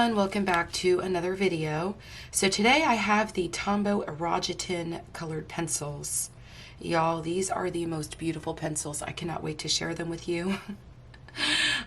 everyone, welcome back to another video. So today I have the Tombow IROJITEN colored pencils. Y'all, these are the most beautiful pencils. I cannot wait to share them with you.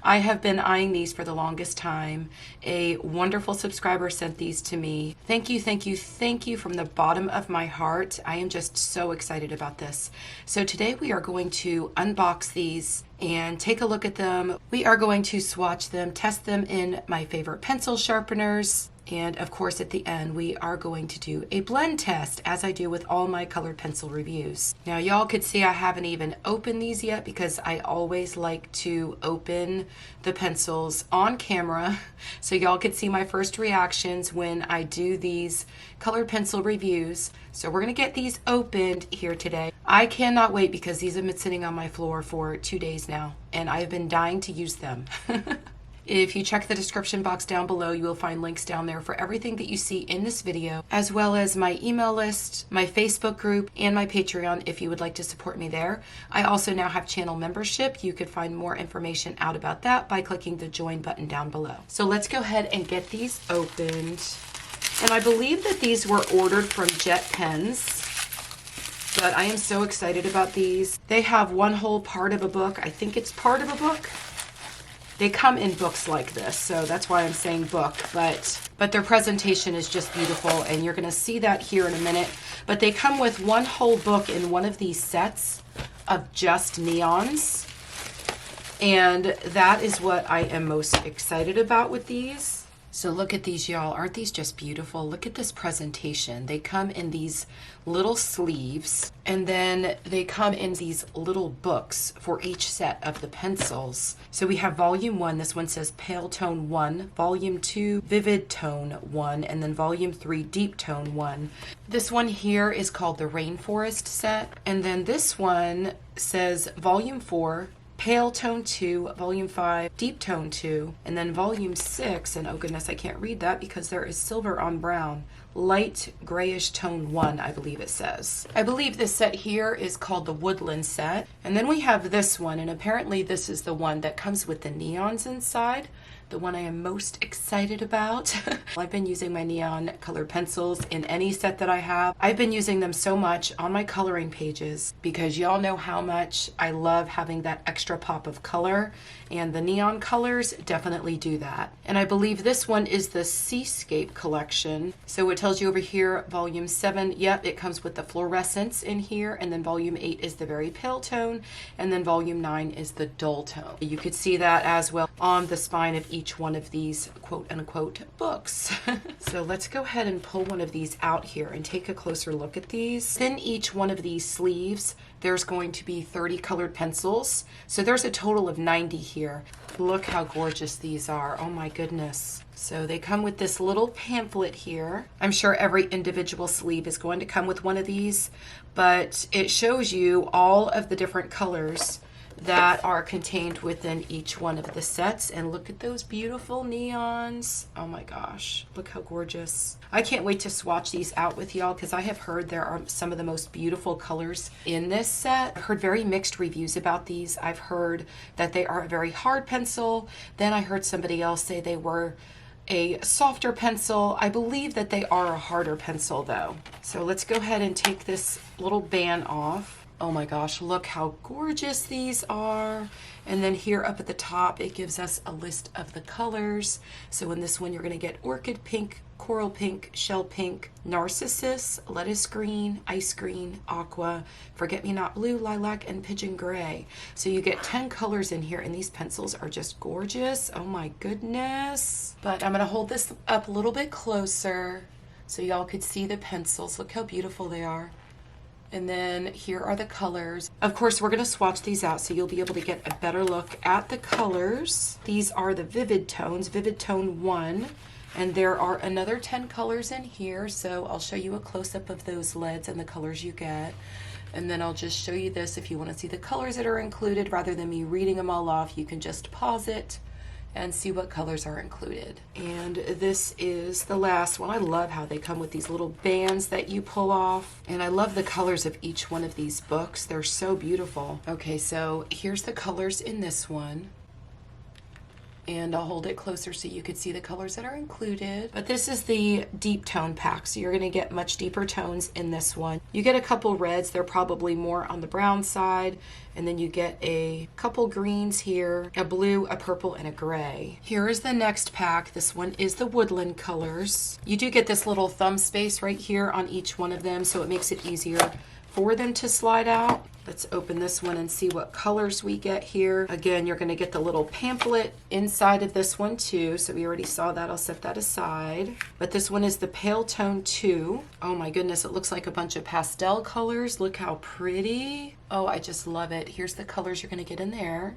I have been eyeing these for the longest time. A wonderful subscriber sent these to me. Thank you, thank you, thank you from the bottom of my heart. I am just so excited about this. So today we are going to unbox these and take a look at them. We are going to swatch them, test them in my favorite pencil sharpeners. And of course, at the end, we are going to do a blend test, as I do with all my colored pencil reviews. Now, y'all could see I haven't even opened these yet because I always like to open the pencils on camera so y'all could see my first reactions when I do these colored pencil reviews. So we're gonna get these opened here today. I cannot wait because these have been sitting on my floor for 2 days now, and I've been dying to use them. If you check the description box down below, you will find links down there for everything that you see in this video, as well as my email list, my Facebook group, and my Patreon if you would like to support me there. I also now have channel membership. You could find more information out about that by clicking the join button down below. So let's go ahead and get these opened. And I believe that these were ordered from Jet Pens, but I am so excited about these. They have one whole part of a book. I think it's part of a book. They come in books like this, so that's why I'm saying book, but their presentation is just beautiful, and you're gonna see that here in a minute. But they come with one whole book in one of these sets of just neons, and that is what I am most excited about with these. So look at these, y'all. Aren't these just beautiful? Look at this presentation. They come in these little sleeves, and then they come in these little books for each set of the pencils. So we have volume 1. This one says Pale Tone 1, volume 2, Vivid Tone 1, and then volume 3, Deep Tone 1. This one here is called the Rainforest set, and then this one says volume 4, Pale Tone 2, Volume 5, Deep Tone 2, and then Volume 6, and oh goodness, I can't read that because there is silver on brown, Light Grayish Tone 1, I believe it says. I believe this set here is called the Woodland set. And then we have this one, and apparently this is the one that comes with the neons inside, the one I am most excited about. I've been using my neon colored pencils in any set that I have. I've been using them so much on my coloring pages because y'all know how much I love having that extra pop of color, and the neon colors definitely do that. And I believe this one is the Seascape collection. So it tells you over here, volume 7, yep, it comes with the fluorescence in here, and then volume 8 is the very pale tone, and then volume 9 is the dull tone. You could see that as well on the spine of each one of these quote unquote books. So let's go ahead and pull one of these out here and take a closer look at these. In each one of these sleeves, there's going to be 30 colored pencils. So there's a total of 90 here. Look how gorgeous these are. Oh my goodness. So they come with this little pamphlet here. I'm sure every individual sleeve is going to come with one of these, but it shows you all of the different colors that are contained within each one of the sets. And look at those beautiful neons. Oh my gosh, look how gorgeous. I can't wait to swatch these out with y'all because I have heard there are some of the most beautiful colors in this set. I've heard very mixed reviews about these. I've heard that they are a very hard pencil. Then I heard somebody else say they were a softer pencil. I believe that they are a harder pencil though. So let's go ahead and take this little band off. Oh my gosh, look how gorgeous these are. And then here up at the top, it gives us a list of the colors. So in this one, you're gonna get Orchid Pink, Coral Pink, Shell Pink, Narcissus, Lettuce Green, Ice Green, Aqua, Forget-Me-Not Blue, Lilac, and Pigeon Gray. So you get 10 colors in here, and these pencils are just gorgeous. Oh my goodness. But I'm gonna hold this up a little bit closer so y'all could see the pencils. Look how beautiful they are. And then here are the colors. Of course, we're gonna swatch these out so you'll be able to get a better look at the colors. These are the Vivid Tones, Vivid Tone 1. And there are another 10 colors in here. So I'll show you a close-up of those lids and the colors you get. And then I'll just show you this if you wanna see the colors that are included. Rather than me reading them all off, you can just pause it and see what colors are included. And this is the last one. I love how they come with these little bands that you pull off. And I love the colors of each one of these books. They're so beautiful. Okay, so here's the colors in this one. And I'll hold it closer so you could see the colors that are included. But this is the deep tone pack, so you're gonna get much deeper tones in this one. You get a couple reds, they're probably more on the brown side, and then you get a couple greens here, a blue, a purple, and a gray. Here is the next pack. This one is the woodland colors. You do get this little thumb space right here on each one of them, so it makes it easier for them to slide out. Let's open this one and see what colors we get here. Again, you're gonna get the little pamphlet inside of this one too. So we already saw that, I'll set that aside. But this one is the Pale Tone 2. Oh my goodness, it looks like a bunch of pastel colors. Look how pretty. Oh, I just love it. Here's the colors you're gonna get in there.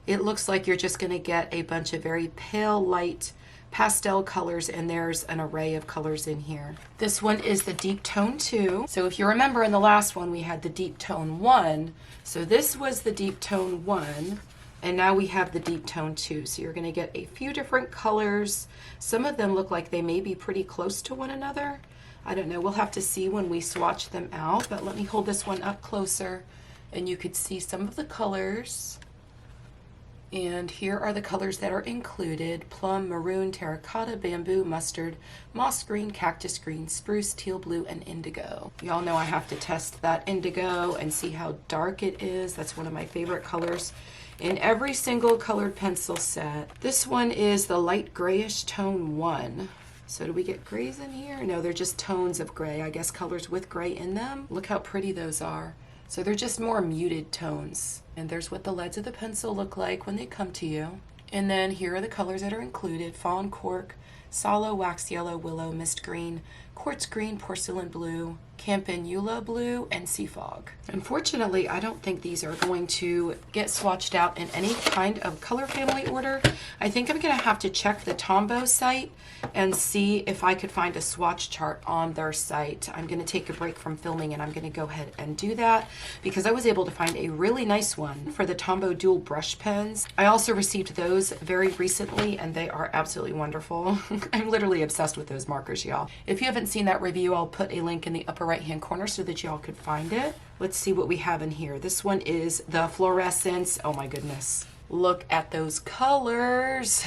It looks like you're just gonna get a bunch of very pale, light pastel colors, and there's an array of colors in here. This one is the Deep Tone 2. So if you remember in the last one we had the Deep Tone 1. So this was the Deep Tone 1, and now we have the Deep Tone 2. So you're gonna get a few different colors. Some of them look like they may be pretty close to one another. I don't know, we'll have to see when we swatch them out, but let me hold this one up closer and you could see some of the colors. And here are the colors that are included: plum, maroon, terracotta, bamboo, mustard, moss green, cactus green, spruce, teal blue, and indigo. Y'all know I have to test that indigo and see how dark it is. That's one of my favorite colors in every single colored pencil set. This one is the light grayish tone 1. So do we get grays in here? No, they're just tones of gray. I guess colors with gray in them. Look how pretty those are. So they're just more muted tones. And there's what the leads of the pencil look like when they come to you. And then here are the colors that are included: fawn cork, sallow, wax yellow, willow, mist green, quartz green, porcelain blue, campanula blue, and sea fog. Unfortunately, I don't think these are going to get swatched out in any kind of color family order. I think I'm gonna have to check the Tombow site and see if I could find a swatch chart on their site. I'm gonna take a break from filming and I'm gonna go ahead and do that because I was able to find a really nice one for the Tombow dual brush pens. I also received those very recently and they are absolutely wonderful. I'm literally obsessed with those markers, y'all. If you haven't seen that review, I'll put a link in the upper right hand corner so that y'all could find it. Let's see what we have in here. This one is the fluorescence. Oh my goodness. Look at those colors.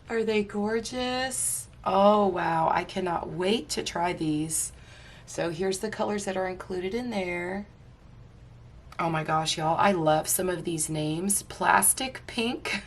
Are they gorgeous? Oh wow, I cannot wait to try these. So here's the colors that are included in there. Oh my gosh, y'all, I love some of these names. Plastic Pink.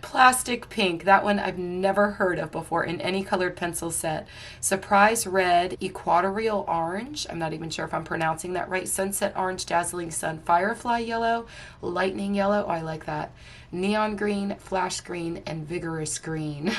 Plastic Pink, that one I've never heard of before in any colored pencil set. Surprise Red, Equatorial Orange, I'm not even sure if I'm pronouncing that right, Sunset Orange, Dazzling Sun, Firefly Yellow, Lightning Yellow, oh, I like that, Neon Green, Flash Green, and Vigorous Green.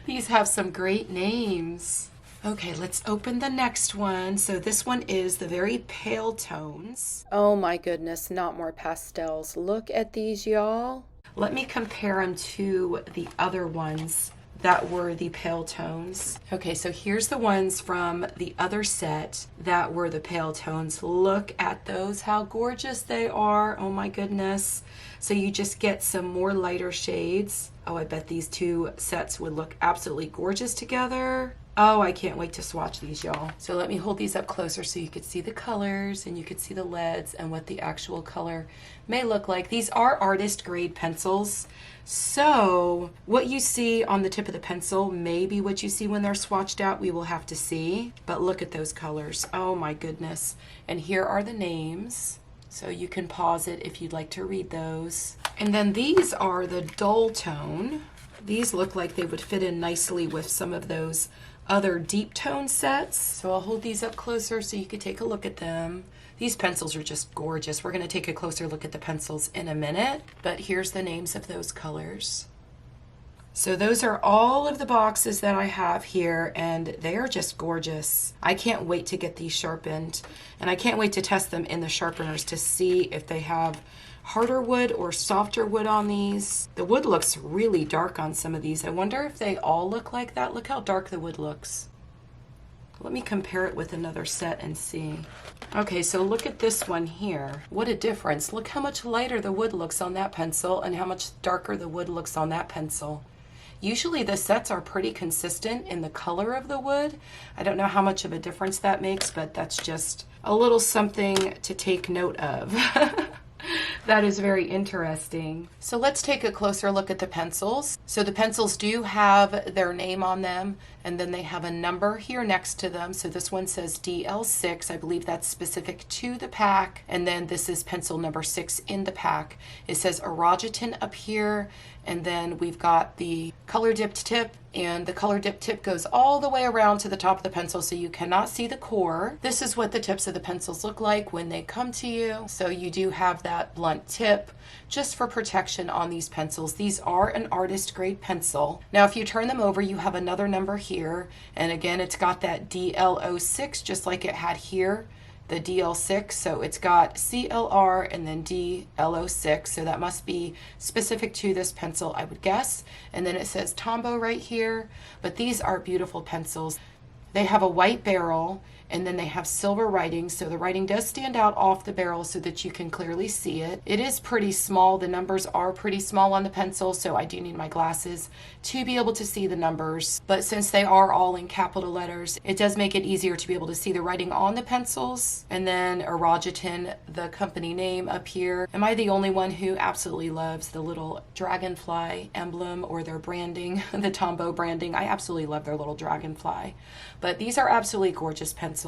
These have some great names. Okay, let's open the next one. So this one is the very pale tones. Oh my goodness, not more pastels. Look at these, y'all. Let me compare them to the other ones that were the pale tones. Okay, so here's the ones from the other set that were the pale tones. Look at those, how gorgeous they are. Oh my goodness. So you just get some more lighter shades. Oh, I bet these two sets would look absolutely gorgeous together. Oh, I can't wait to swatch these, y'all. So let me hold these up closer so you could see the colors and you could see the leads and what the actual color may look like. These are artist grade pencils. So what you see on the tip of the pencil may be what you see when they're swatched out. We will have to see. But look at those colors. Oh my goodness. And here are the names. So you can pause it if you'd like to read those. And then these are the dull tone. These look like they would fit in nicely with some of those other deep tone sets. So I'll hold these up closer so you could take a look at them. These pencils are just gorgeous. We're going to take a closer look at the pencils in a minute, but here's the names of those colors. So those are all of the boxes that I have here, and they are just gorgeous. I can't wait to get these sharpened, and I can't wait to test them in the sharpeners to see if they have harder wood or softer wood on these. The wood looks really dark on some of these. I wonder if they all look like that. Look how dark the wood looks. Let me compare it with another set and see. Okay, so look at this one here. What a difference. Look how much lighter the wood looks on that pencil and how much darker the wood looks on that pencil. Usually the sets are pretty consistent in the color of the wood. I don't know how much of a difference that makes, but that's just a little something to take note of. That is very interesting. So let's take a closer look at the pencils. So the pencils do have their name on them, and then they have a number here next to them. So this one says DL6. I believe that's specific to the pack. And then this is pencil number 6 in the pack. It says Irojiten up here. And then we've got the color dipped tip, and the color dipped tip goes all the way around to the top of the pencil, so you cannot see the core. This is what the tips of the pencils look like when they come to you. So you do have that blunt tip just for protection on these pencils. These are an artist grade pencil. Now if you turn them over, you have another number here, and again it's got that DL06 just like it had here, the DL6, so it's got CLR and then DL06, so that must be specific to this pencil, I would guess. And then it says Tombow right here, but these are beautiful pencils. They have a white barrel, and then they have silver writing, so the writing does stand out off the barrel so that you can clearly see it. It is pretty small. The numbers are pretty small on the pencil, so I do need my glasses to be able to see the numbers. But since they are all in capital letters, it does make it easier to be able to see the writing on the pencils. And then Irojiten, the company name up here. Am I the only one who absolutely loves the little dragonfly emblem or their branding, the Tombow branding? I absolutely love their little dragonfly. But these are absolutely gorgeous pencils.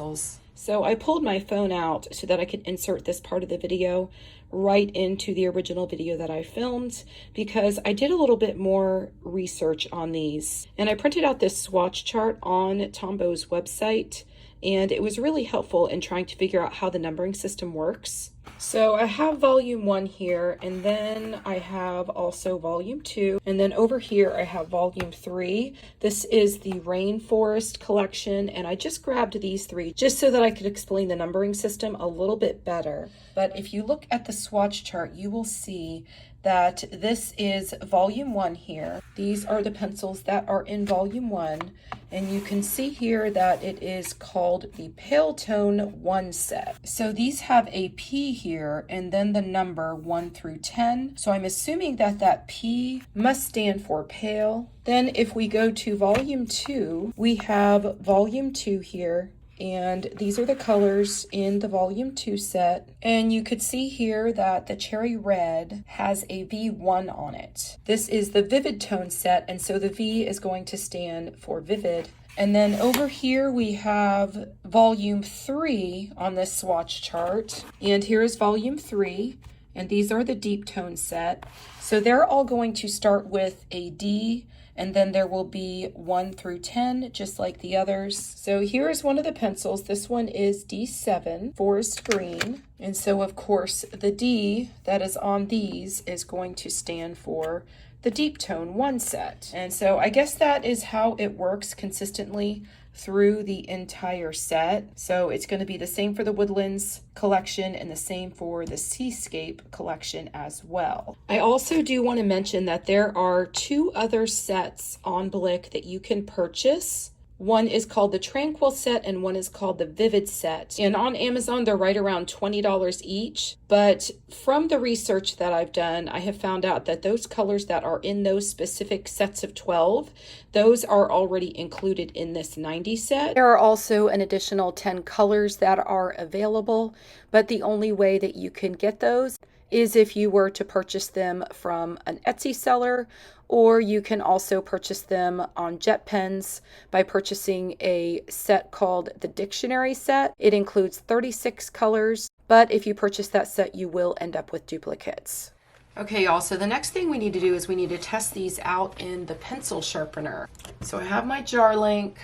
So I pulled my phone out so that I could insert this part of the video right into the original video that I filmed, because I did a little bit more research on these. And I printed out this swatch chart on Tombow's website, and it was really helpful in trying to figure out how the numbering system works. So I have volume 1 here, and then I have also volume 2, and then over here I have volume 3. This is the Rainforest collection, and I just grabbed these 3 just so that I could explain the numbering system a little bit better. But if you look at the swatch chart, you will see that this is volume 1 here. These are the pencils that are in volume 1, and you can see here that it is called the Pale Tone 1 set. So these have a P here and then the number 1 through 10. So I'm assuming that that P must stand for pale. Then if we go to volume 2, we have volume 2 here. And these are the colors in the volume 2 set. And you could see here that the cherry red has a V1 on it. This is the vivid tone set, and so the V is going to stand for vivid. And then over here we have volume 3 on this swatch chart. And here is volume 3. And these are the deep tone set. So they're all going to start with a D, and then there will be 1 through 10, just like the others. So here is one of the pencils. This one is D7, Forest Green. And so of course the D that is on these is going to stand for the Deep Tone 1 set. And so I guess that is how it works consistently through the entire set. So it's going to be the same for the Woodlands collection and the same for the Seascape collection as well. I also do want to mention that there are 2 other sets on Blick that you can purchase. One is called the Tranquil set and one is called the Vivid set. And on Amazon, they're right around $20 each. But from the research that I've done, I have found out that those colors that are in those specific sets of 12, those are already included in this 90 set. There are also an additional 10 colors that are available, but the only way that you can get those is if you were to purchase them from an Etsy seller, or you can also purchase them on JetPens by purchasing a set called the Dictionary set. It includes 36 colors, but if you purchase that set, you will end up with duplicates. Okay, y'all, so the next thing we need to do is we need to test these out in the pencil sharpener. So I have my Jarlink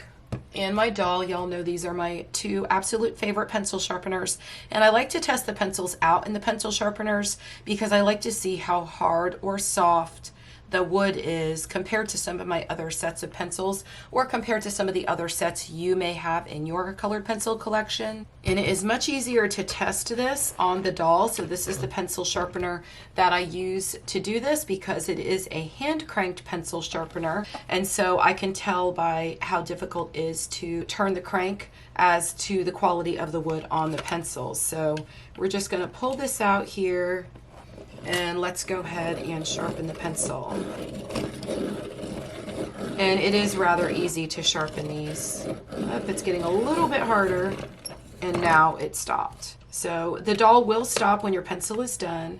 and my Dahle. Y'all know these are my 2 absolute favorite pencil sharpeners, and I like to test the pencils out in the pencil sharpeners because I like to see how hard or soft the wood is compared to some of my other sets of pencils, or compared to some of the other sets you may have in your colored pencil collection. And it is much easier to test this on the Dahle. So this is the pencil sharpener that I use to do this because it is a hand cranked pencil sharpener, and so I can tell by how difficult it is to turn the crank as to the quality of the wood on the pencils. So we're just going to pull this out here, and let's go ahead and sharpen the pencil. And it is rather easy to sharpen these. It's getting a little bit harder, and now it stopped. So the Dahle will stop when your pencil is done.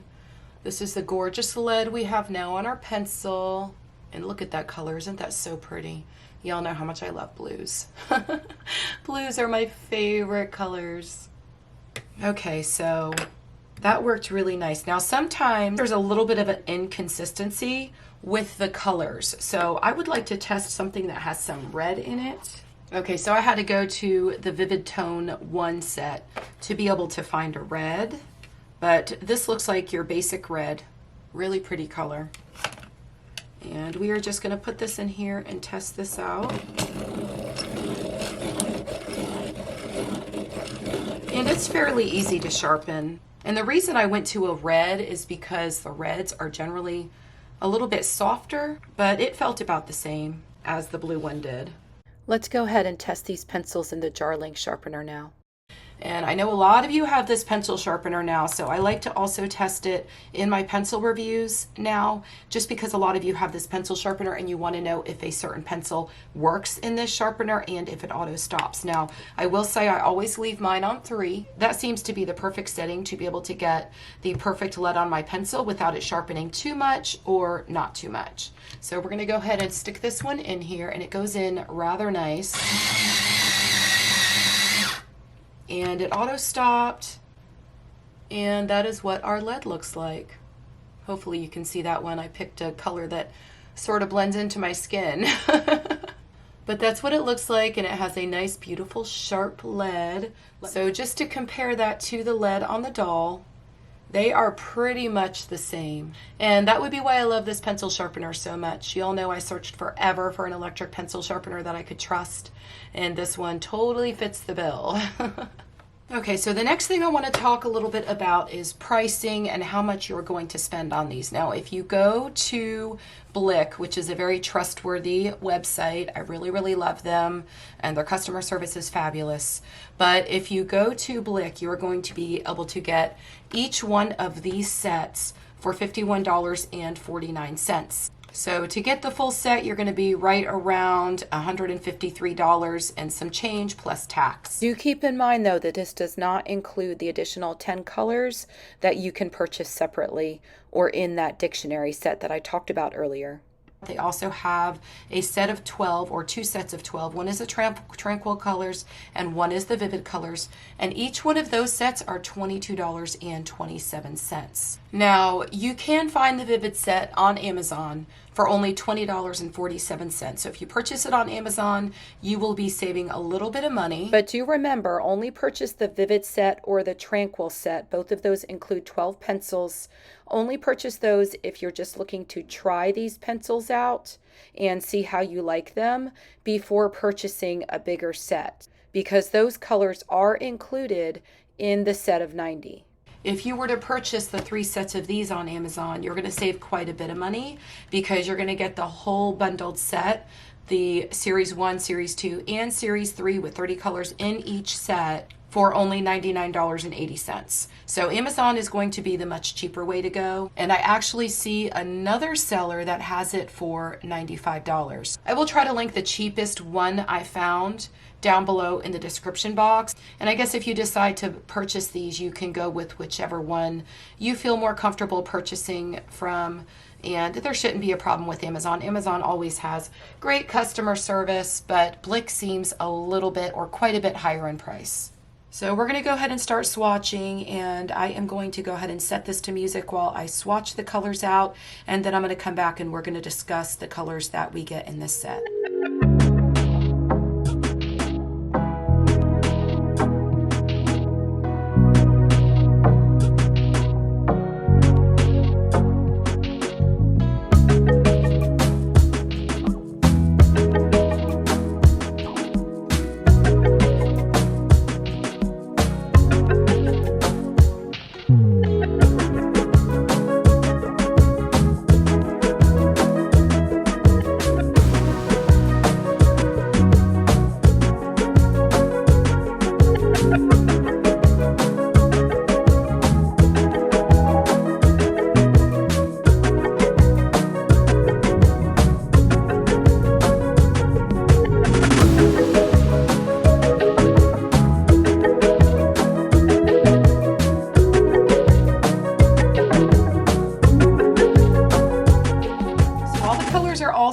This is the gorgeous lead we have now on our pencil. And look at that color, isn't that so pretty? Y'all know how much I love blues. Blues are my favorite colors. Okay, so that worked really nice. Now sometimes there's a little bit of an inconsistency with the colors. So I would like to test something that has some red in it. Okay, so I had to go to the Vivid Tone 1 set to be able to find a red. But this looks like your basic red. Really pretty color. And we are just going to put this in here and test this out. And it's fairly easy to sharpen. And the reason I went to a red is because the reds are generally a little bit softer, but it felt about the same as the blue one did. Let's go ahead and test these pencils in the Jarlink sharpener now. And I know a lot of you have this pencil sharpener now, so I like to also test it in my pencil reviews now, just because a lot of you have this pencil sharpener and you want to know if a certain pencil works in this sharpener and if it auto stops. Now, I will say I always leave mine on 3. That seems to be the perfect setting to be able to get the perfect lead on my pencil without it sharpening too much or not too much. So we're going to go ahead and stick this one in here, and it goes in rather nice. And it auto stopped, and that is what our lead looks like. Hopefully you can see that one. I picked a color that sort of blends into my skin. But that's what it looks like, and it has a nice beautiful sharp lead. So just to compare that to the lead on the Dahle, they are pretty much the same. And that would be why I love this pencil sharpener so much. You all know I searched forever for an electric pencil sharpener that I could trust, and this one totally fits the bill. Okay, so the next thing I want to talk a little bit about is pricing and how much you're going to spend on these. Now, if you go to Blick, which is a very trustworthy website, I really, really love them, and their customer service is fabulous. But if you go to Blick, you're going to be able to get each one of these sets for $51.49. So to get the full set, you're going to be right around $153 and some change plus tax. Do keep in mind, though, that this does not include the additional 10 colors that you can purchase separately or in that dictionary set that I talked about earlier. They also have a set of 12 or 2 sets of 12. One is the tranquil colors and one is the vivid colors. And each one of those sets are $22.27. Now, you can find the vivid set on Amazon for only $20.47. So if you purchase it on Amazon, you will be saving a little bit of money. But do remember, only purchase the vivid set or the tranquil set. Both of those include 12 pencils. Only purchase those if you're just looking to try these pencils out and see how you like them before purchasing a bigger set, because those colors are included in the set of 90. If you were to purchase the 3 sets of these on Amazon, you're going to save quite a bit of money because you're going to get the whole bundled set, the Series 1, Series 2, and Series 3 with 30 colors in each set for only $99.80. So Amazon is going to be the much cheaper way to go. And I actually see another seller that has it for $95. I will try to link the cheapest one I found down below in the description box. And I guess if you decide to purchase these, you can go with whichever one you feel more comfortable purchasing from. And there shouldn't be a problem with Amazon. Amazon always has great customer service, but Blick seems a little bit or quite a bit higher in price. So we're going to go ahead and start swatching, and I am going to go ahead and set this to music while I swatch the colors out, and then I'm going to come back and we're going to discuss the colors that we get in this set.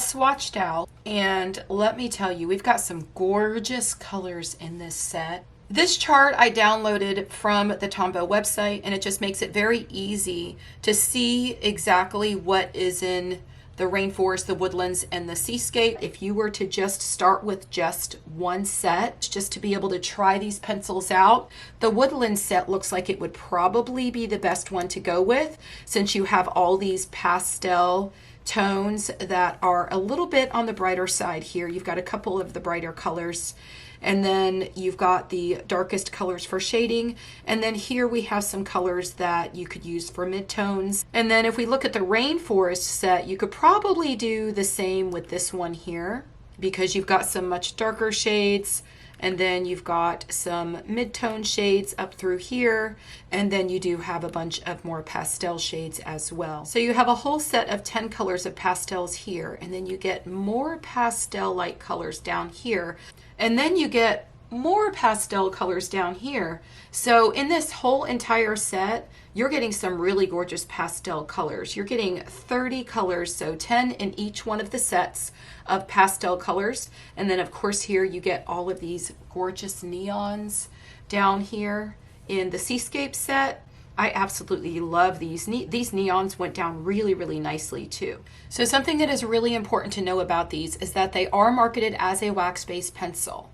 swatched out, and let me tell you, we've got some gorgeous colors in this set. This chart I downloaded from the Tombow website, and it just makes it very easy to see exactly what is in the rainforest, the woodlands, and the seascape. If you were to just start with just one set, just to be able to try these pencils out, the woodland set looks like it would probably be the best one to go with, since you have all these pastel tones that are a little bit on the brighter side here. You've got a couple of the brighter colors, and then you've got the darkest colors for shading, and then here we have some colors that you could use for midtones. And then if we look at the rainforest set, you could probably do the same with this one here, because you've got some much darker shades, and then you've got some mid-tone shades up through here, and then you do have a bunch of more pastel shades as well. So you have a whole set of 10 colors of pastels here, and then you get more pastel-like colors down here, and then you get more pastel colors down here. So in this whole entire set, you're getting some really gorgeous pastel colors. You're getting 30 colors, so 10 in each one of the sets of pastel colors. And then of course here you get all of these gorgeous neons down here in the seascape set. I absolutely love these. These neons went down really, really nicely too. So something that is really important to know about these is that they are marketed as a wax-based pencil.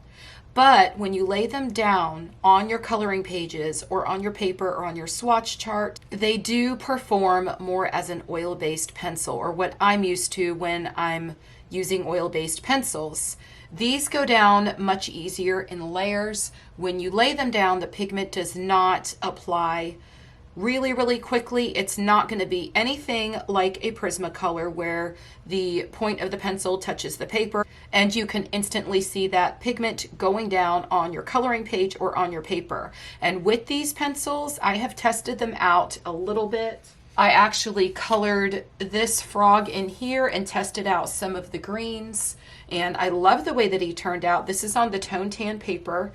But when you lay them down on your coloring pages or on your paper or on your swatch chart, they do perform more as an oil-based pencil, or what I'm used to when I'm using oil-based pencils. These go down much easier in layers. When you lay them down, the pigment does not apply really, really quickly. It's not going to be anything like a Prismacolor where the point of the pencil touches the paper and you can instantly see that pigment going down on your coloring page or on your paper. And with these pencils, I have tested them out a little bit. I actually colored this frog in here and tested out some of the greens, and I love the way that he turned out. This is on the Tone Tan paper,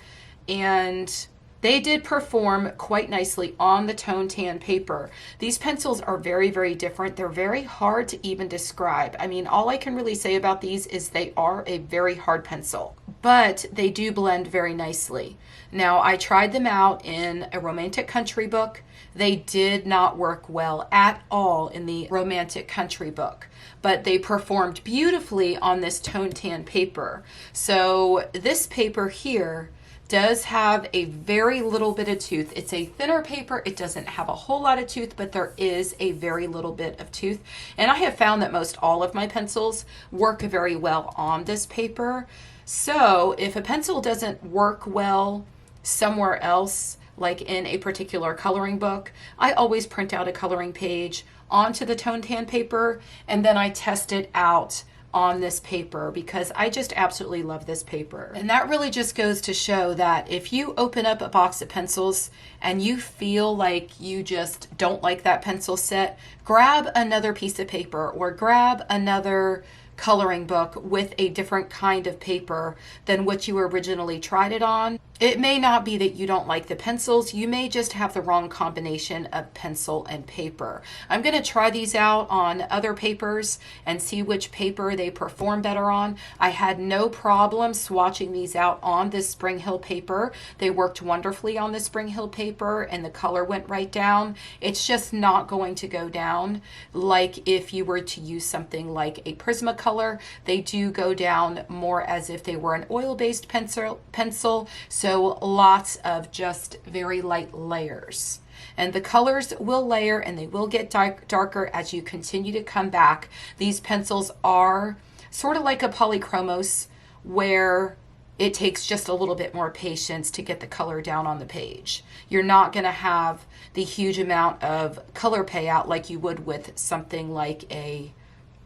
and they did perform quite nicely on the Tone Tan paper. These pencils are very, very different. They're very hard to even describe. I mean, all I can really say about these is they are a very hard pencil, but they do blend very nicely. Now, I tried them out in a romantic country book. They did not work well at all in the romantic country book, but they performed beautifully on this Tone Tan paper. So this paper here does have a very little bit of tooth. It's a thinner paper. It doesn't have a whole lot of tooth, but there is a very little bit of tooth. And I have found that most all of my pencils work very well on this paper. So if a pencil doesn't work well somewhere else, like in a particular coloring book, I always print out a coloring page onto the Tone Tan paper, and then I test it out on this paper because I just absolutely love this paper. And that really just goes to show that if you open up a box of pencils and you feel like you just don't like that pencil set, grab another piece of paper or grab another coloring book with a different kind of paper than what you originally tried it on. It may not be that you don't like the pencils, you may just have the wrong combination of pencil and paper. I'm going to try these out on other papers and see which paper they perform better on. I had no problem swatching these out on this Spring Hill paper. They worked wonderfully on the Spring Hill paper and the color went right down. It's just not going to go down like if you were to use something like a Prismacolor. They do go down more as if they were an oil-based pencil. So lots of just very light layers. And the colors will layer and they will get darker as you continue to come back. These pencils are sort of like a polychromos where it takes just a little bit more patience to get the color down on the page. You're not going to have the huge amount of color payout like you would with something like a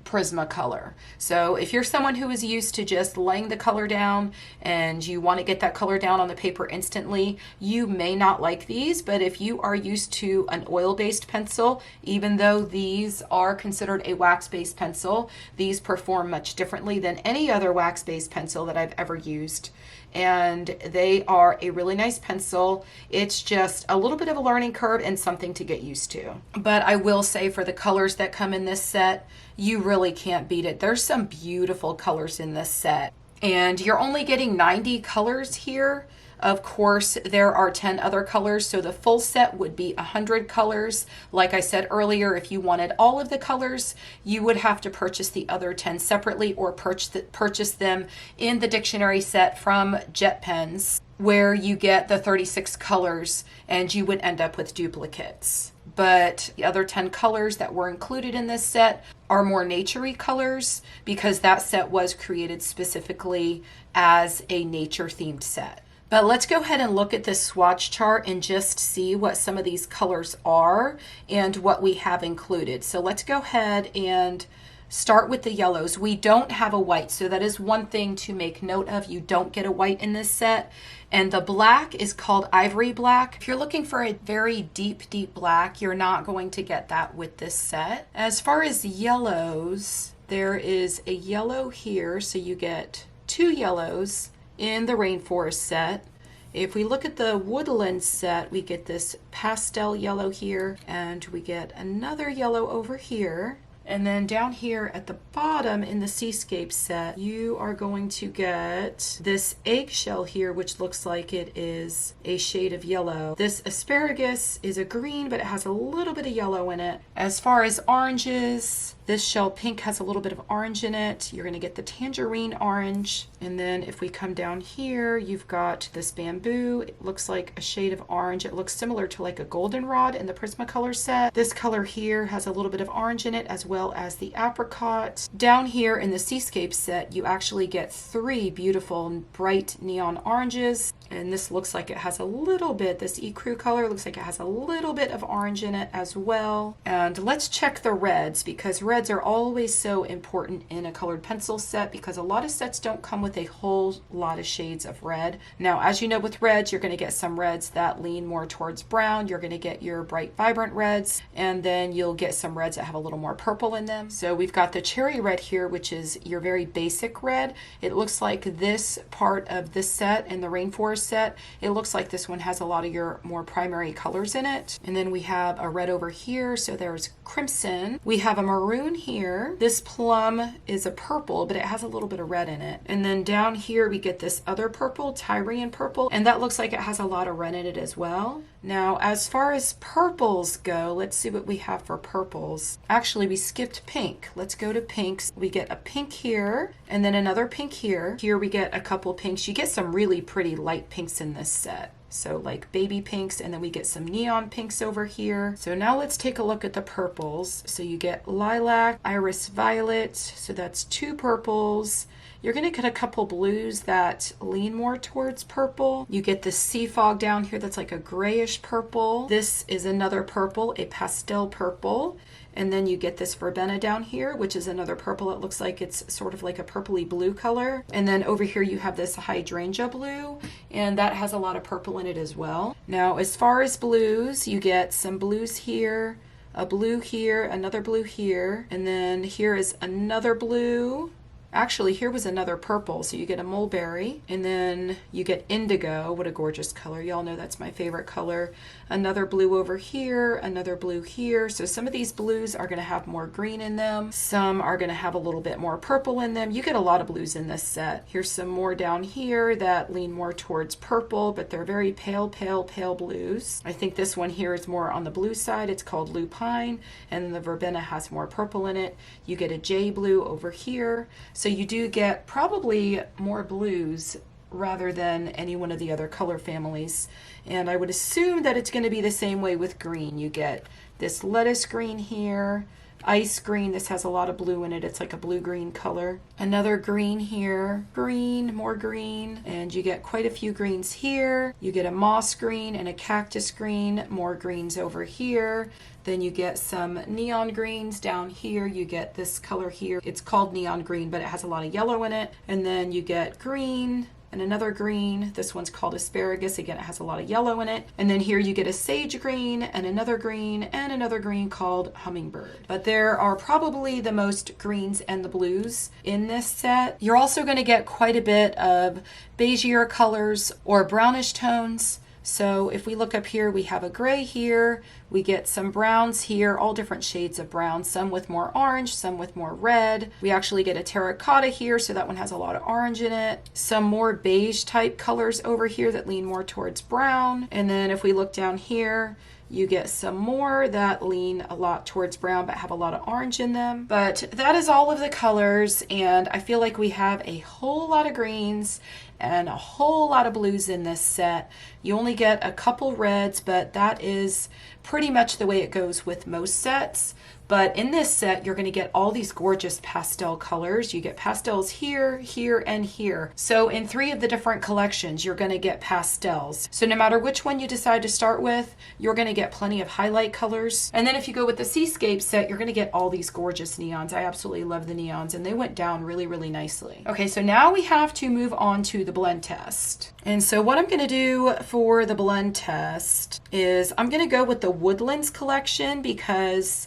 Prismacolor. So if you're someone who is used to just laying the color down and you want to get that color down on the paper instantly, you may not like these. But if you are used to an oil-based pencil, even though these are considered a wax-based pencil, these perform much differently than any other wax-based pencil that I've ever used. and they are a really nice pencil. It's just a little bit of a learning curve and something to get used to. But I will say, for the colors that come in this set, you really can't beat it. There's some beautiful colors in this set, and you're only getting 90 colors here. Of course, there are 10 other colors, so the full set would be 100 colors. Like I said earlier, if you wanted all of the colors, you would have to purchase the other 10 separately, or purchase them in the dictionary set from Jet Pens, where you get the 36 colors, and you would end up with duplicates. But the other 10 colors that were included in this set are more naturey colors, because that set was created specifically as a nature themed set. But let's go ahead and look at this swatch chart and just see what some of these colors are and what we have included. So let's go ahead and start with the yellows. We don't have a white, so that is one thing to make note of. You don't get a white in this set. And the black is called Ivory Black. If you're looking for a very deep, deep black, you're not going to get that with this set. As far as yellows, there is a yellow here, so you get 2 yellows in the Rainforest set. If we look at the Woodland set, we get this pastel yellow here, and we get another yellow over here. And then down here at the bottom in the Seascape set, you are going to get this eggshell here, which looks like it is a shade of yellow. This asparagus is a green, but it has a little bit of yellow in it. As far as oranges, this shell pink has a little bit of orange in it. You're going to get the tangerine orange. And then if we come down here, you've got this bamboo. It looks like a shade of orange. It looks similar to like a goldenrod in the Prismacolor set. This color here has a little bit of orange in it, as well as the apricot. Down here in the Seascape set, you actually get 3 beautiful bright neon oranges. And this looks like it has a little bit, this ecru color looks like it has a little bit of orange in it as well. And let's check the reds, because reds are always so important in a colored pencil set, because a lot of sets don't come with a whole lot of shades of red. Now, as you know, with reds, you're going to get some reds that lean more towards brown. You're going to get your bright, vibrant reds, and then you'll get some reds that have a little more purple in them. So we've got the cherry red here, which is your very basic red. It looks like this part of this set in the Rainforest set, it looks like this one has a lot of your more primary colors in it. And then we have a red over here, so there's crimson. We have a maroon here. This plum is a purple, but it has a little bit of red in it. And then down here we get this other purple, Tyrian purple, and that looks like it has a lot of red in it as well. Now, as far as purples go, let's see what we have for purples. Actually, we skipped pink. Let's go to pinks. We get a pink here, and then another pink here. Here we get a couple pinks. You get some really pretty light pinks in this set. So like baby pinks, and then we get some neon pinks over here. So now let's take a look at the purples. So you get lilac, iris violet, so that's 2 purples. You're going to get a couple blues that lean more towards purple. You get the sea fog down here that's like a grayish purple. This is another purple, a pastel purple. And then you get this verbena down here, which is another purple. It looks like it's sort of like a purpley blue color. And then over here you have this hydrangea blue, and that has a lot of purple in it as well. Now, as far as blues, you get some blues here, a blue here, another blue here, and then here is another blue. Actually, here was another purple, so you get a mulberry, and then you get indigo. What a gorgeous color. Y'all know that's my favorite color. Another blue over here, another blue here. So some of these blues are going to have more green in them. Some are going to have a little bit more purple in them. You get a lot of blues in this set. Here's some more down here that lean more towards purple, but they're very pale, pale, pale blues. I think this one here is more on the blue side. It's called lupine, and then the verbena has more purple in it. You get a jay blue over here. So you do get probably more blues rather than any one of the other color families. And I would assume that it's going to be the same way with green. You get this lettuce green here, ice green. This has a lot of blue in it. It's like a blue-green color. Another green here, green, more green, and you get quite a few greens here. You get a moss green and a cactus green, more greens over here. Then you get some neon greens down here. You get this color here. It's called neon green, but it has a lot of yellow in it. And then you get green, and another green. This one's called asparagus. Again, it has a lot of yellow in it. And then here you get a sage green and another green called hummingbird. But there are probably the most greens and the blues in this set. You're also going to get quite a bit of beigeier colors or brownish tones. So if we look up here, we have a gray here, we get some browns here, all different shades of brown, some with more orange, some with more red. We actually get a terracotta here, so that one has a lot of orange in it. Some more beige type colors over here that lean more towards brown. And then if we look down here, you get some more that lean a lot towards brown but have a lot of orange in them. But that is all of the colors, and I feel like we have a whole lot of greens and a whole lot of blues in this set. You only get a couple reds, but that is pretty much the way it goes with most sets. But in this set, you're going to get all these gorgeous pastel colors. You get pastels here, here, and here. So in 3 of the different collections, you're going to get pastels. So no matter which one you decide to start with, you're going to get plenty of highlight colors. And then if you go with the Seascape set, you're going to get all these gorgeous neons. I absolutely love the neons, and they went down really, really nicely. Okay, so now we have to move on to the blend test. And so what I'm going to do for the blend test is I'm going to go with the Woodlands collection because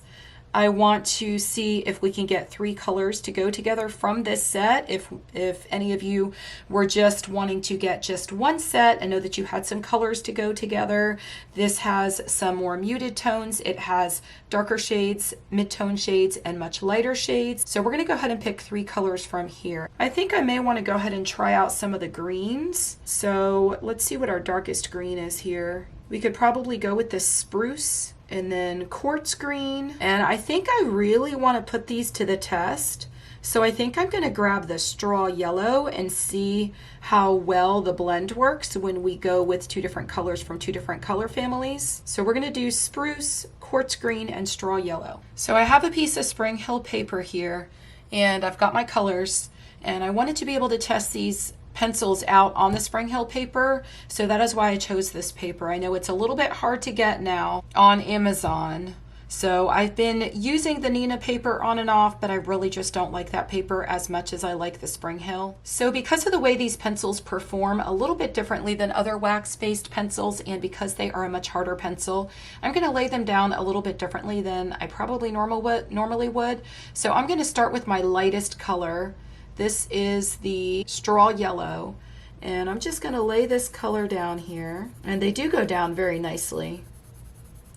I want to see if we can get 3 colors to go together from this set. If any of you were just wanting to get just one set, I know that you had some colors to go together. This has some more muted tones. It has darker shades, mid-tone shades, and much lighter shades. So we're going to go ahead and pick 3 colors from here. I think I may want to go ahead and try out some of the greens. So let's see what our darkest green is here. We could probably go with this spruce and then quartz green. And I think I really want to put these to the test. So I think I'm going to grab the straw yellow and see how well the blend works when we go with 2 different colors from 2 different color families. So we're going to do spruce, quartz green, and straw yellow. So I have a piece of Spring Hill paper here, and I've got my colors, and I wanted to be able to test these pencils out on the Spring Hill paper, so that is why I chose this paper. I know it's a little bit hard to get now on Amazon, so I've been using the Neenah paper on and off, but I really just don't like that paper as much as I like the Spring Hill. So because of the way these pencils perform a little bit differently than other wax-based pencils, and because they are a much harder pencil, I'm going to lay them down a little bit differently than I probably normally would. So I'm going to start with my lightest color. This is the straw yellow, and I'm just going to lay this color down here, and they do go down very nicely.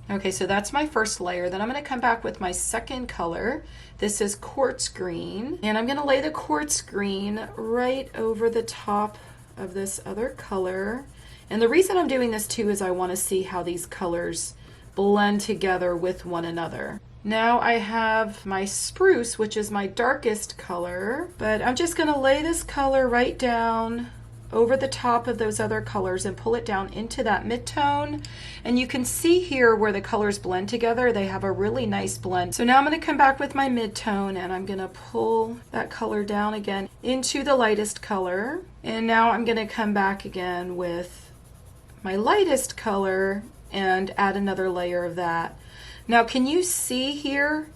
Okay, so that's my first layer. Then I'm going to come back with my second color. This is quartz green, and I'm going to lay the quartz green right over the top of this other color. And the reason I'm doing this too is I want to see how these colors blend together with one another. Now I have my spruce, which is my darkest color, but I'm just going to lay this color right down over the top of those other colors and pull it down into that mid-tone. And you can see here where the colors blend together, they have a really nice blend. So now I'm going to come back with my mid-tone, and I'm going to pull that color down again into the lightest color. And now I'm going to come back again with my lightest color and add another layer of that. Now, can you see here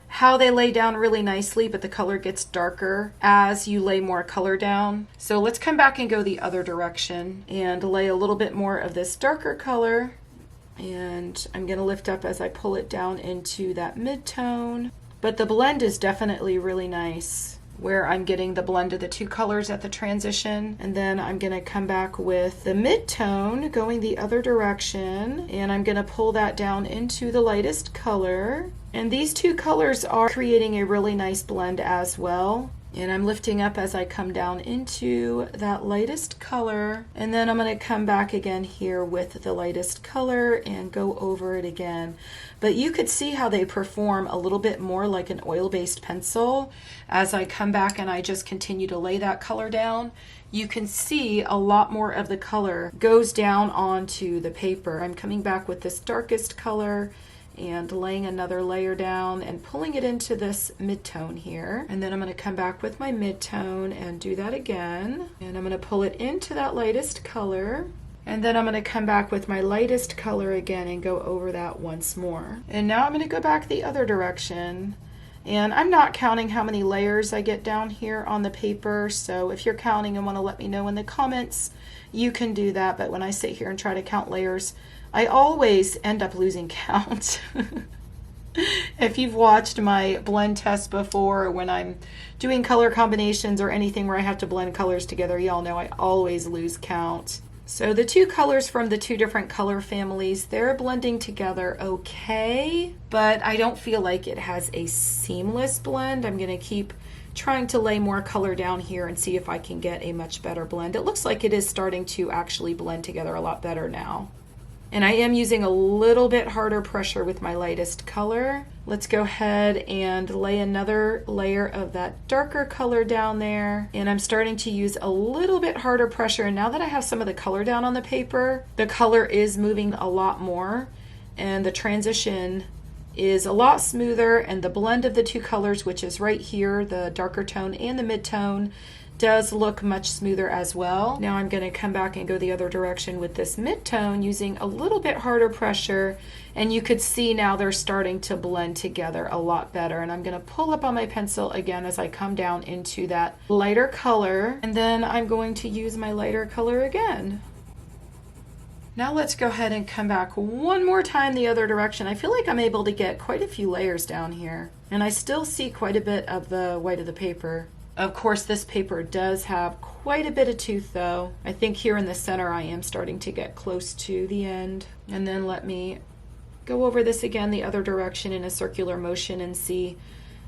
how they lay down really nicely, but the color gets darker as you lay more color down? So let's come back and go the other direction and lay a little bit more of this darker color. And I'm going to lift up as I pull it down into that mid-tone. But the blend is definitely really nice, where I'm getting the blend of the 2 colors at the transition. And then I'm going to come back with the mid-tone going the other direction, and I'm going to pull that down into the lightest color. And these 2 colors are creating a really nice blend as well. And I'm lifting up as I come down into that lightest color, and then I'm going to come back again here with the lightest color and go over it again. But you could see how they perform a little bit more like an oil-based pencil. As I come back and I just continue to lay that color down, you can see a lot more of the color goes down onto the paper. I'm coming back with this darkest color and laying another layer down and pulling it into this mid-tone here. And then I'm going to come back with my mid-tone and do that again. And I'm going to pull it into that lightest color. And then I'm going to come back with my lightest color again and go over that once more. And now I'm going to go back the other direction And I'm not counting how many layers I get down here on the paper, so if you're counting and want to let me know in the comments, you can do that. But when I sit here and try to count layers, I always end up losing count. If you've watched my blend test before, or when I'm doing color combinations or anything where I have to blend colors together, y'all know I always lose count. So the two colors from the two different color families, they're blending together okay, but I don't feel like it has a seamless blend. I'm going to keep trying to lay more color down here and see if I can get a much better blend. It looks like it is starting to actually blend together a lot better now. And I am using a little bit harder pressure with my lightest color. Let's go ahead and lay another layer of that darker color down there. And I'm starting to use a little bit harder pressure. And now that I have some of the color down on the paper, the color is moving a lot more. And the transition is a lot smoother. And the blend of the two colors, which is right here, the darker tone and the mid-tone, does look much smoother as well. Now I'm going to come back and go the other direction with this mid-tone using a little bit harder pressure, and you could see now they're starting to blend together a lot better. And I'm going to pull up on my pencil again as I come down into that lighter color, and then I'm going to use my lighter color again. Now let's go ahead and come back one more time the other direction. I feel like I'm able to get quite a few layers down here, and I still see quite a bit of the white of the paper. Of course, this paper does have quite a bit of tooth though. I think here in the center I am starting to get close to the end. And then let me go over this again the other direction in a circular motion and see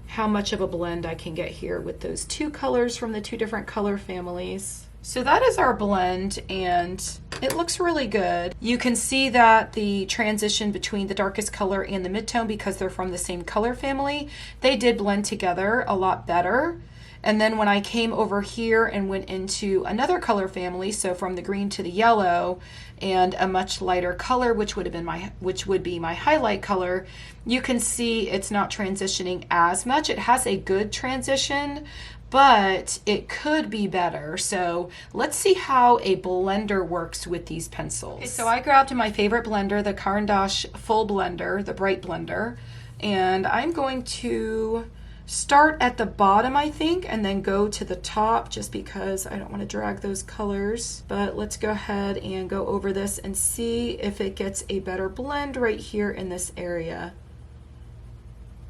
how much of a blend I can get here with those two colors from the two different color families. So that is our blend, and it looks really good. You can see that the transition between the darkest color and the mid-tone, because they're from the same color family, they did blend together a lot better. And then when I came over here and went into another color family, so from the green to the yellow and a much lighter color, which would be my highlight color, you can see it's not transitioning as much. It has a good transition, but it could be better. So let's see how a blender works with these pencils. Okay, so I grabbed my favorite blender, the Caran d'Ache Full Blender, the Bright Blender, and I'm going to start at the bottom, I think, and then go to the top just because I don't want to drag those colors. But let's go ahead and go over this and see if it gets a better blend right here in this area.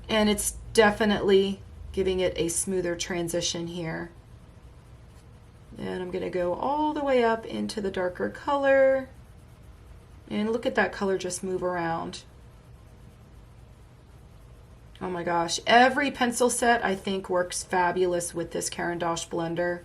And it's definitely giving it a smoother transition here. And I'm going to go all the way up into the darker color. And look at that color just move around. Oh my gosh, every pencil set I think works fabulous with this Caran d'Ache blender.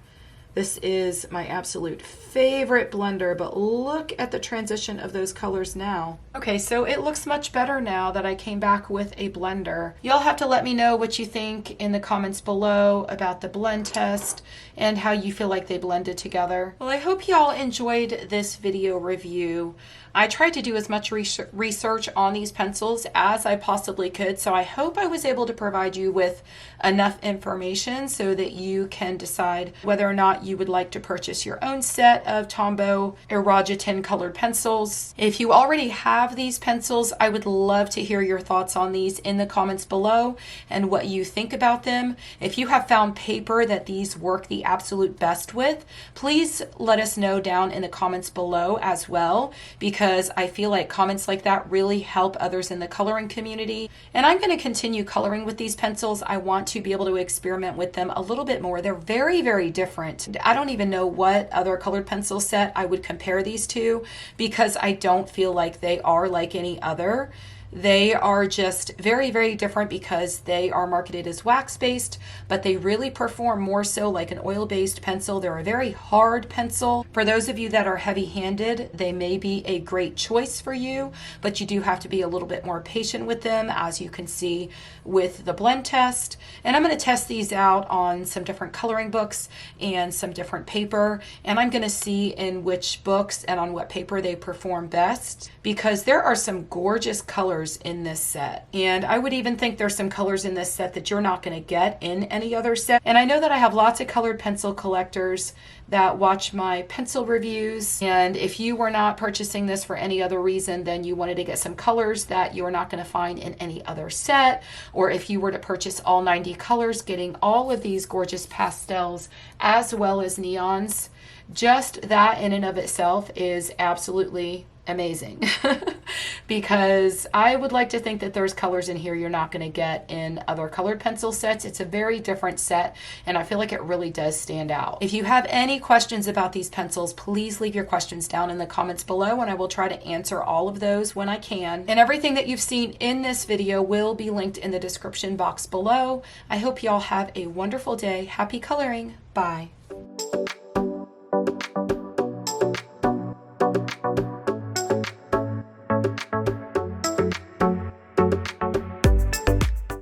This is my absolute favorite blender, but look at the transition of those colors now. Okay, so it looks much better now that I came back with a blender. You'll have to let me know what you think in the comments below about the blend test and how you feel like they blended together. Well, I hope y'all enjoyed this video review. I tried to do as much research on these pencils as I possibly could, so I hope I was able to provide you with enough information so that you can decide whether or not you would like to purchase your own set of Tombow IROJITEN colored pencils. If you already have these pencils, I would love to hear your thoughts on these in the comments below and what you think about them. If you have found paper that these work the absolute best with, please let us know down in the comments below as well, because I feel like comments like that really help others in the coloring community. And I'm going to continue coloring with these pencils. I want to be able to experiment with them a little bit more. They're very, very different. I don't even know what other colored pencil set I would compare these to, because I don't feel like they are like any other. They are just very, very different because they are marketed as wax-based, but they really perform more so like an oil-based pencil. They're a very hard pencil. For those of you that are heavy-handed, they may be a great choice for you, but you do have to be a little bit more patient with them, as you can see with the blend test. And I'm going to test these out on some different coloring books and some different paper, and I'm going to see in which books and on what paper they perform best, because there are some gorgeous colors colors in this set. And I would even think there's some colors in this set that you're not going to get in any other set. And I know that I have lots of colored pencil collectors that watch my pencil reviews. And if you were not purchasing this for any other reason, then you wanted to get some colors that you're not going to find in any other set, or if you were to purchase all 90 colors, getting all of these gorgeous pastels as well as neons, just that in and of itself is absolutely amazing. Because I would like to think that there's colors in here you're not going to get in other colored pencil sets. It's a very different set, and I feel like it really does stand out. If you have any questions about these pencils, please leave your questions down in the comments below, and I will try to answer all of those when I can. And everything that you've seen in this video will be linked in the description box below. I hope y'all have a wonderful day. Happy coloring. Bye.